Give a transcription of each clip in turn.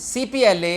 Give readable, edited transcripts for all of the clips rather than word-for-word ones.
CPLA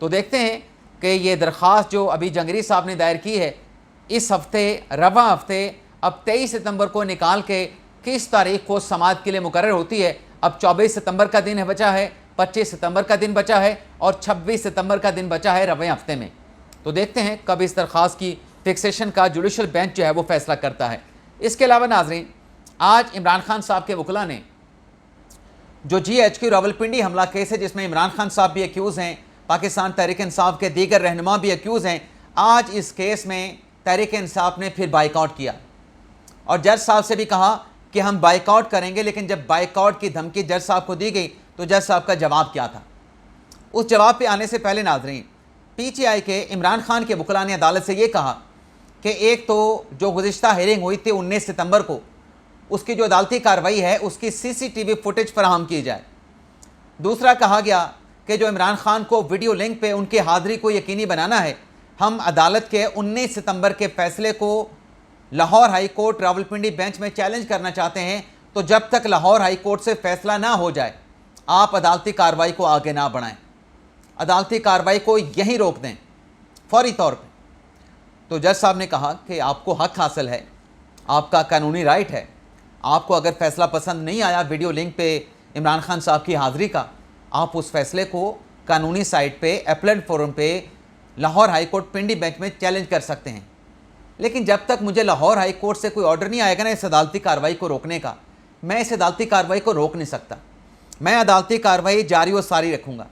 تو دیکھتے ہیں کہ یہ درخواست جو ابھی جنگری صاحب نے دائر کی ہے اس ہفتے رواں ہفتے اب 23 ستمبر کو نکال کے کس تاریخ کو سماعت کے لیے مقرر ہوتی ہے. اب 24 ستمبر کا دن بچا ہے, 25 ستمبر کا دن بچا ہے اور 26 ستمبر کا دن بچا ہے رواں ہفتے میں. تو دیکھتے ہیں کب اس درخواست کی فکسیشن کا جوڈیشل بینچ جو ہے وہ فیصلہ کرتا ہے. اس کے علاوہ ناظرین, آج عمران خان صاحب کے وکلاء نے جو GHQ راولپنڈی حملہ کیس ہے جس میں عمران خان صاحب بھی ایکیوز ہیں, پاکستان تحریک انصاف کے دیگر رہنما بھی ایکیوز ہیں, آج اس کیس میں تحریک انصاف نے پھر بائیک آؤٹ کیا اور جج صاحب سے بھی کہا کہ ہم بائیک آؤٹ کریں گے. لیکن جب بائیک آؤٹ کی دھمکی جج صاحب کو دی گئی تو جج صاحب کا جواب کیا تھا؟ اس جواب پہ آنے سے پہلے ناظرین, PTI کے عمران خان کے وکلاء نے عدالت سے یہ کہا کہ ایک تو جو گزشتہ ہیرنگ ہوئی تھی 19 ستمبر کو, اس کی جو عدالتی کارروائی ہے اس کی CCTV فوٹیج فراہم کی جائے. دوسرا کہا گیا کہ جو عمران خان کو ویڈیو لنک پہ ان کی حاضری کو یقینی بنانا ہے, ہم عدالت کے 19 ستمبر کے فیصلے کو Lahore high court Rawalpindi bench میں چیلنج کرنا چاہتے ہیں, تو جب تک لاہور ہائی کورٹ سے فیصلہ نہ ہو جائے آپ عدالتی کارروائی کو آگے نہ بڑھائیں, عدالتی کارروائی کو یہیں روک دیں فوری طور پہ. تو جج صاحب نے کہا کہ آپ کو حق حاصل ہے, آپ کا قانونی رائٹ ہے, آپ کو اگر فیصلہ پسند نہیں آیا ویڈیو لنک پہ عمران خان صاحب کی حاضری کا, آپ اس فیصلے کو قانونی سائٹ پہ ایپلیٹ فورم پہ Lahore high court Pindi bench میں چیلنج کر سکتے ہیں. لیکن جب تک مجھے لاہور ہائی کورٹ سے کوئی آرڈر نہیں آئے گا نا اس عدالتی کارروائی کو روکنے کا, میں اس عدالتی کارروائی کو روک نہیں سکتا. میں عدالتی کارروائی جاری و ساری رکھوں گا.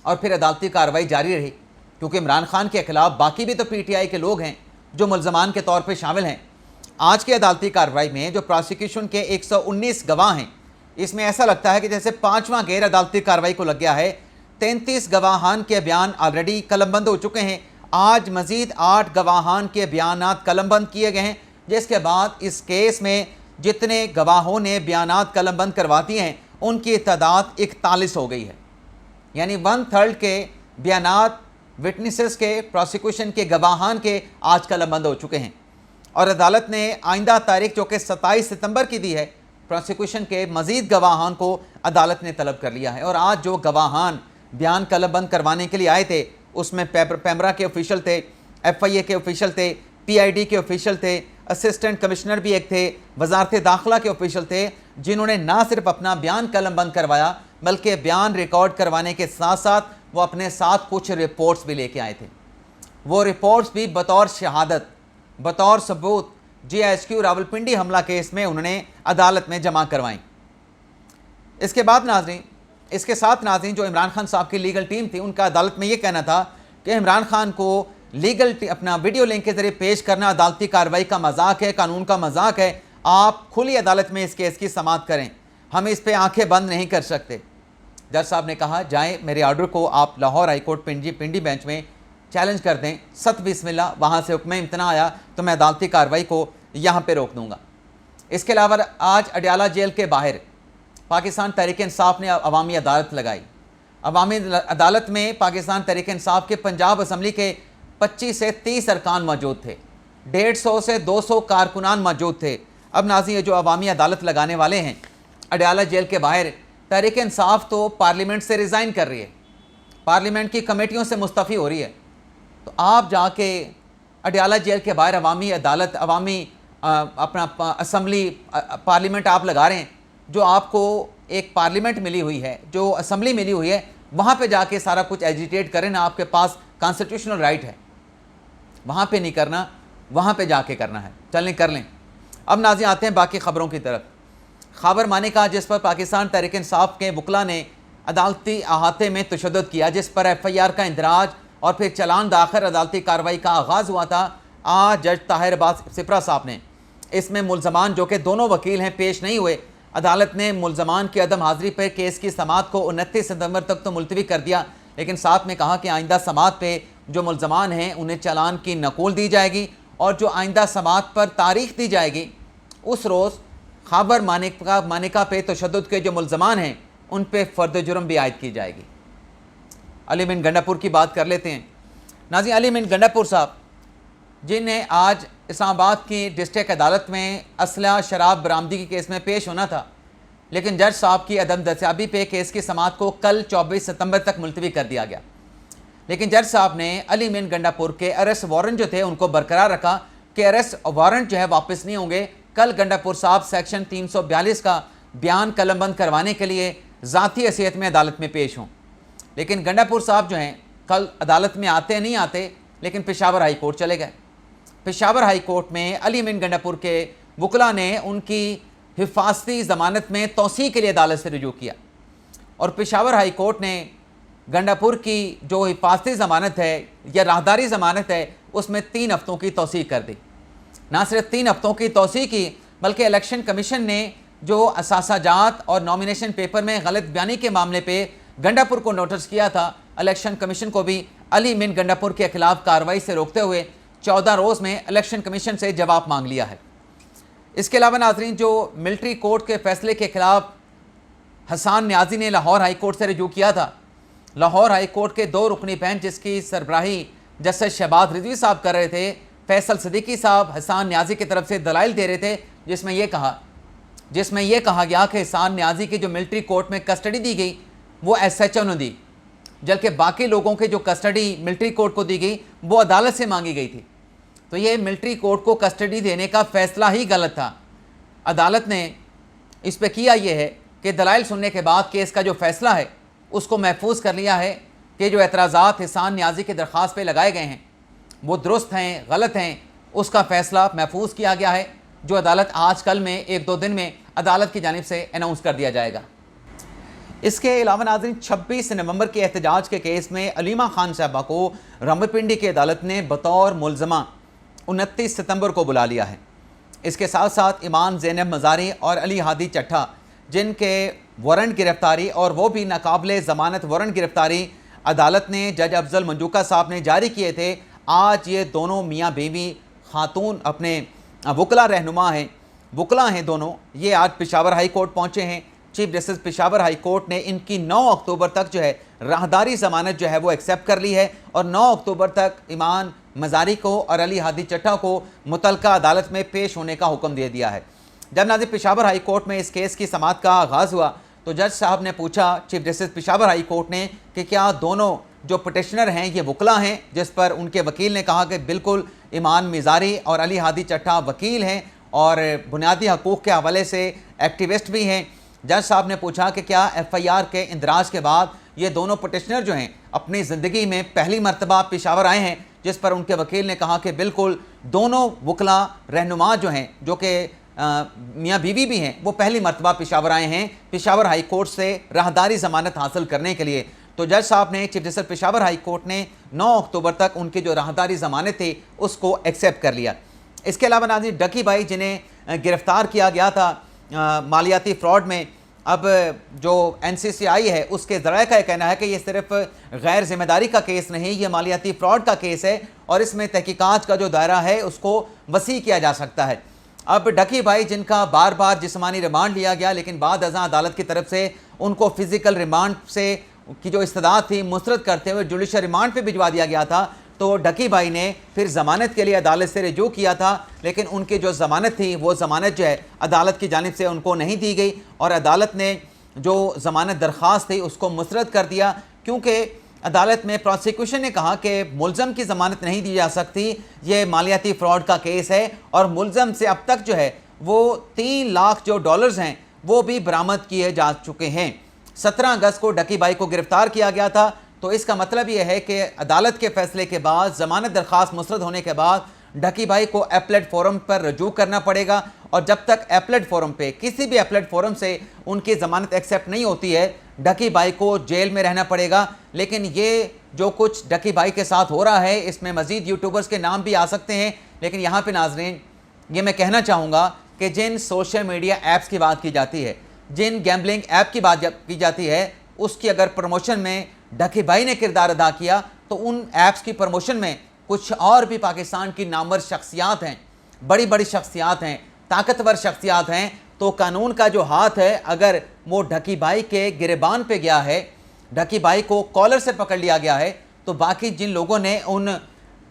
اور پھر عدالتی کارروائی جاری رہی کیونکہ عمران خان کے خلاف باقی بھی تو PTI کے لوگ ہیں جو ملزمان کے طور پہ شامل ہیں. آج کی عدالتی کارروائی میں جو پراسیکیوشن کے 119 گواہ ہیں, اس میں ایسا لگتا ہے کہ جیسے 5واں غیر عدالتی کارروائی کو لگ گیا ہے. 33 گواہان کے بیان آلریڈی قلم بند ہو چکے ہیں. آج مزید 8 گواہان کے بیانات قلم بند کیے گئے ہیں, جس کے بعد اس کیس میں جتنے گواہوں نے بیانات قلم بند کروا دیے ہیں ان کی تعداد 41 ہو گئی ہے. یعنی 1/3 کے بیانات وٹنسز کے, پروسیکیوشن کے گواہان کے آج قلم بند ہو چکے ہیں. اور عدالت نے آئندہ تاریخ جو کہ 27 ستمبر کی دی ہے, پروسیکیوشن کے مزید گواہان کو عدالت نے طلب کر لیا ہے. اور آج جو گواہان بیان قلم بند کروانے کے لیے آئے تھے اس میں پیمرا کے آفیشل تھے, FIA کے آفیشل تھے, PID کے آفیشل تھے, اسسٹنٹ کمشنر بھی ایک تھے, وزارت داخلہ کے آفیشل تھے, جنہوں نے نہ صرف اپنا بیان قلم بند کروایا بلکہ بیان ریکارڈ کروانے کے ساتھ ساتھ وہ اپنے ساتھ کچھ رپورٹس بھی لے کے آئے تھے. وہ رپورٹس بھی بطور شہادت, بطور ثبوت GHQ راولپنڈی حملہ کیس میں انہوں نے عدالت میں جمع کروائیں. اس کے بعد ناظرین, اس کے ساتھ ناظرین, جو عمران خان صاحب کی لیگل ٹیم تھی ان کا عدالت میں یہ کہنا تھا کہ عمران خان کو لیگل اپنا ویڈیو لنک کے ذریعے پیش کرنا عدالتی کارروائی کا مذاق ہے, قانون کا مذاق ہے. آپ کھلی عدالت میں اس کیس کی سماعت کریں, ہم اس پہ آنکھیں بند نہیں کر سکتے. جج صاحب نے کہا جائیں, میرے آرڈر کو آپ Lahore high court Pindi bench میں چیلنج کر دیں. ست بسم اللہ, وہاں سے حکم امتناع آیا تو میں عدالتی کارروائی کو یہاں پہ روک دوں گا. اس کے علاوہ آج اڈیالہ جیل کے باہر پاکستان تحریک انصاف نے عوامی عدالت لگائی. عوامی عدالت میں پاکستان تحریک انصاف کے پنجاب اسمبلی کے 25 سے 30 ارکان موجود تھے, 150 سے 200 کارکنان موجود تھے. اب ناظرین, یہ جو عوامی عدالت لگانے والے ہیں اڈیالہ جیل کے باہر, تحریک انصاف تو پارلیمنٹ سے ریزائن کر رہی ہے, پارلیمنٹ کی کمیٹیوں سے مستعفی ہو رہی ہے, تو آپ جا کے اڈیالہ جیل کے باہر عوامی عدالت, عوامی اپنا اسمبلی, پارلیمنٹ آپ لگا رہے ہیں. جو آپ کو ایک پارلیمنٹ ملی ہوئی ہے, جو اسمبلی ملی ہوئی ہے, وہاں پہ جا کے سارا کچھ ایجیٹیٹ کریں نا, آپ کے پاس کانسٹیٹیوشنل رائٹ ہے. وہاں پہ نہیں کرنا, وہاں پہ جا کے کرنا ہے. چلیں کر لیں. اب ناظرین آتے ہیں باقی خبروں کی طرف. خابر مانیکا جس پر پاکستان تحریک انصاف کے وکلاء نے عدالتی احاطے میں تشدد کیا, جس پر FIR کا اندراج اور پھر چلان داخل عدالتی کارروائی کا آغاز ہوا تھا, آج جج طاہر عباس سپرا صاحب نے اس میں ملزمان جو کہ دونوں وکیل ہیں پیش نہیں ہوئے. عدالت نے ملزمان کی عدم حاضری پر کیس کی سماعت کو 29 ستمبر تک تو ملتوی کر دیا, لیکن ساتھ میں کہا کہ آئندہ سماعت پہ جو ملزمان ہیں انہیں چلان کی نقول دی جائے گی, اور جو آئندہ سماعت پر تاریخ دی جائے گی اس روز خابر مانیکا پہ تشدد کے جو ملزمان ہیں ان پہ فرد جرم بھی عائد کی جائے گی. علی امین گنڈا پور کی بات کر لیتے ہیں. ناظرین, علی امین گنڈا پور صاحب جنہیں آج اسلام آباد کی ڈسٹرکٹ عدالت میں اسلحہ شراب برآمدگی کیس میں پیش ہونا تھا, لیکن جج صاحب کی عدم دستیابی پہ کیس کی سماعت کو کل 24 ستمبر تک ملتوی کر دیا گیا. لیکن جج صاحب نے علی مین گنڈاپور کے اریسٹ وارنٹ جو تھے ان کو برقرار رکھا کہ اریسٹ وارنٹ جو ہے واپس نہیں ہوں گے. کل گنڈاپور صاحب سیکشن 342 کا بیان قلم بند کروانے کے لیے ذاتی حیثیت میں عدالت میں پیش ہوں. لیکن گنڈاپور صاحب جو ہیں کل عدالت میں آتے نہیں آتے، لیکن پشاور ہائی کورٹ چلے گئے. پشاور ہائی کورٹ میں علی مین گنڈاپور کے وکلاء نے ان کی حفاظتی ضمانت میں توسیع کے لیے عدالت سے رجوع کیا، اور پشاور ہائی کورٹ نے گنڈاپور کی جو حفاظتی ضمانت ہے یا راہداری ضمانت ہے اس میں 3 ہفتوں کی توسیع کر دی. نہ صرف 3 ہفتوں کی توسیع کی، بلکہ الیکشن کمیشن نے جو اثاثہ جات اور نامینیشن پیپر میں غلط بیانی کے معاملے پہ گنڈاپور کو نوٹس کیا تھا، الیکشن کمیشن کو بھی علی مین گنڈاپور کے خلاف کارروائی سے روکتے ہوئے 14 روز میں الیکشن کمیشن سے جواب مانگ لیا ہے. اس کے علاوہ ناظرین، جو ملٹری کورٹ کے فیصلے کے خلاف حسان نیازی نے لاہور ہائی کورٹ سے رجوع کیا تھا، لاہور ہائی کورٹ کے 2 رکنی بینچ جس کی سربراہی جسٹس شہباز رضوی صاحب کر رہے تھے، فیصل صدیقی صاحب حسان نیازی کی طرف سے دلائل دے رہے تھے جس میں یہ کہا گیا کہ حسان نیازی کی جو ملٹری کورٹ میں کسٹڈی دی گئی وہ ایس ایچ او نے دی، جبکہ باقی لوگوں کے جو کسٹڈی ملٹری کورٹ کو دی گئی وہ عدالت سے مانگی گئی تھی. تو یہ ملٹری کورٹ کو کسٹڈی دینے کا فیصلہ ہی غلط تھا. عدالت نے اس پہ کیا یہ ہے کہ دلائل سننے کے بعد کیس کا جو فیصلہ ہے اس کو محفوظ کر لیا ہے کہ جو اعتراضات حسان نیازی کی درخواست پہ لگائے گئے ہیں وہ درست ہیں غلط ہیں، اس کا فیصلہ محفوظ کیا گیا ہے، جو عدالت آج کل میں 1-2 دن میں عدالت کی جانب سے اناؤنس کر دیا جائے گا. اس کے علاوہ ناظرین، 26 نومبر کے احتجاج کے کیس میں علیمہ خان صاحبہ کو راولپنڈی کی عدالت نے بطور ملزمہ 29 ستمبر کو بلا لیا ہے. اس کے ساتھ ساتھ ایمان زینب مزاری اور علی ہادی چٹھا، جن کے وارنٹ گرفتاری اور وہ بھی ناقابل ضمانت وارنٹ گرفتاری عدالت نے جج افضل منجوکا صاحب نے جاری کیے تھے، آج یہ دونوں میاں بیوی خاتون اپنے وکلاء ہیں دونوں، یہ آج پشاور ہائی کورٹ پہنچے ہیں. Chief justice Peshawar high court نے ان کی 9 اکتوبر تک جو ہے راہداری ضمانت جو ہے وہ ایکسیپٹ کر لی ہے، اور 9 اکتوبر تک ایمان مزاری کو اور علی ہادی چٹھا کو متعلقہ عدالت میں پیش ہونے کا حکم دے دیا ہے. جب ناظرین پشاور ہائی کورٹ میں اس کیس کی سماعت کا آغاز ہوا تو جج صاحب نے پوچھا chief justice Peshawar high court نے کہ کیا دونوں جو پٹیشنر ہیں یہ وکلاء ہیں، جس پر ان کے وکیل نے کہا کہ بالکل ایمان مزاری اور علی ہادی چٹھا وکیل ہیں اور بنیادی حقوق کے حوالے سے ایکٹیوسٹ بھی ہیں. جج صاحب نے پوچھا کہ کیا ایف آئی آر کے اندراج کے بعد یہ دونوں پٹیشنر جو ہیں اپنی زندگی میں پہلی مرتبہ پشاور آئے ہیں، جس پر ان کے وکیل نے کہا کہ بالکل دونوں وکلاء رہنما جو ہیں جو کہ میاں بیوی بھی ہیں وہ پہلی مرتبہ پشاور آئے ہیں پشاور ہائی کورٹ سے راہداری ضمانت حاصل کرنے کے لیے. تو جج صاحب نے chief justice Peshawar high court نے 9 اکتوبر تک ان کی جو راہداری ضمانت تھی اس کو ایکسیپٹ کر لیا. اس کے علاوہ ناظرین ڈکی بھائی جنہیں گرفتار کیا گیا تھا مالیاتی فراڈ میں، اب جو این سی سی آئی ہے اس کے ذرائع کا یہ کہنا ہے کہ یہ صرف غیر ذمہ داری کا کیس نہیں، یہ مالیاتی فراڈ کا کیس ہے اور اس میں تحقیقات کا جو دائرہ ہے اس کو وسیع کیا جا سکتا ہے. اب ڈکی بھائی جن کا بار بار جسمانی ریمانڈ لیا گیا لیکن بعد ازاں عدالت کی طرف سے ان کو فزیکل ریمانڈ سے کی جو استدعا تھی مسترد کرتے ہوئے جوڈیشل ریمانڈ پہ بھجوا دیا گیا تھا، تو ڈکی بھائی نے پھر ضمانت کے لیے عدالت سے رجوع کیا تھا، لیکن ان کی جو ضمانت تھی وہ ضمانت جو ہے عدالت کی جانب سے ان کو نہیں دی گئی اور عدالت نے جو ضمانت درخواست تھی اس کو مسترد کر دیا، کیونکہ عدالت میں پروسیکیوشن نے کہا کہ ملزم کی ضمانت نہیں دی جا سکتی، یہ مالیاتی فراڈ کا کیس ہے اور ملزم سے اب تک جو ہے وہ 3 لاکھ جو ڈالرز ہیں وہ بھی برآمد کیے جا چکے ہیں. 17 اگست کو ڈکی بھائی کو گرفتار کیا گیا تھا. تو اس کا مطلب یہ ہے کہ عدالت کے فیصلے کے بعد ضمانت درخواست مسترد ہونے کے بعد ڈکی بھائی کو ایپلیٹ فورم پر رجوع کرنا پڑے گا، اور جب تک ایپلیٹ فورم پہ کسی بھی ایپلیٹ فورم سے ان کی ضمانت ایکسیپٹ نہیں ہوتی ہے ڈکی بھائی کو جیل میں رہنا پڑے گا. لیکن یہ جو کچھ ڈکی بھائی کے ساتھ ہو رہا ہے اس میں مزید یوٹیوبرز کے نام بھی آ سکتے ہیں، لیکن یہاں پہ ناظرین یہ میں کہنا چاہوں گا کہ جن سوشل میڈیا ایپس کی بات کی جاتی ہے، جن گیمبلنگ ایپ کی بات کی جاتی ہے، اس کی اگر پروموشن میں ڈکی بھائی نے کردار ادا کیا تو ان ایپس کی پروموشن میں کچھ اور بھی پاکستان کی نامور شخصیات ہیں، بڑی بڑی شخصیات ہیں، طاقتور شخصیات ہیں. تو قانون کا جو ہاتھ ہے اگر وہ ڈکی بھائی کے گریبان پہ گیا ہے، ڈکی بھائی کو کالر سے پکڑ لیا گیا ہے، تو باقی جن لوگوں نے ان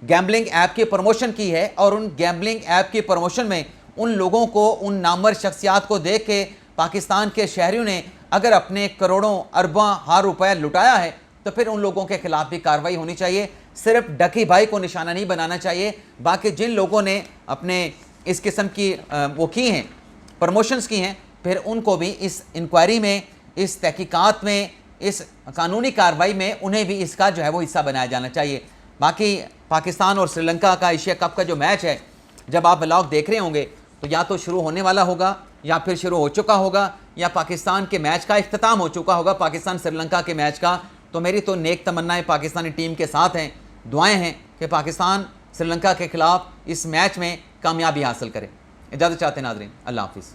گیمبلنگ ایپ کی پروموشن کی ہے اور ان گیمبلنگ ایپ کی پروموشن میں ان لوگوں کو، ان نامور شخصیات کو دیکھ کے پاکستان کے شہریوں نے اگر اپنے کروڑوں ارباں ہار روپے لٹایا ہے تو پھر ان لوگوں کے خلاف بھی کارروائی ہونی چاہیے. صرف ڈکی بھائی کو نشانہ نہیں بنانا چاہیے, باقی جن لوگوں نے اپنے اس قسم کی وہ کی ہیں پروموشنز کی ہیں, پھر ان کو بھی اس انکوائری میں, اس تحقیقات میں, اس قانونی کارروائی میں انہیں بھی اس کا جو ہے وہ حصہ بنایا جانا چاہیے. باقی پاکستان اور سری لنکا کا ایشیا کپ کا جو میچ ہے, جب آپ ولاگ دیکھ رہے ہوں گے تو یا تو شروع ہونے والا ہوگا یا پھر شروع ہو چکا ہوگا یا پاکستان کے میچ کا اختتام ہو چکا ہوگا, پاکستان سری لنکا کے میچ کا. تو میری تو نیک تمنائیں پاکستانی ٹیم کے ساتھ ہیں, دعائیں ہیں کہ پاکستان سری لنکا کے خلاف اس میچ میں کامیابی حاصل کرے. اجازت چاہتے ہیں ناظرین, اللہ حافظ.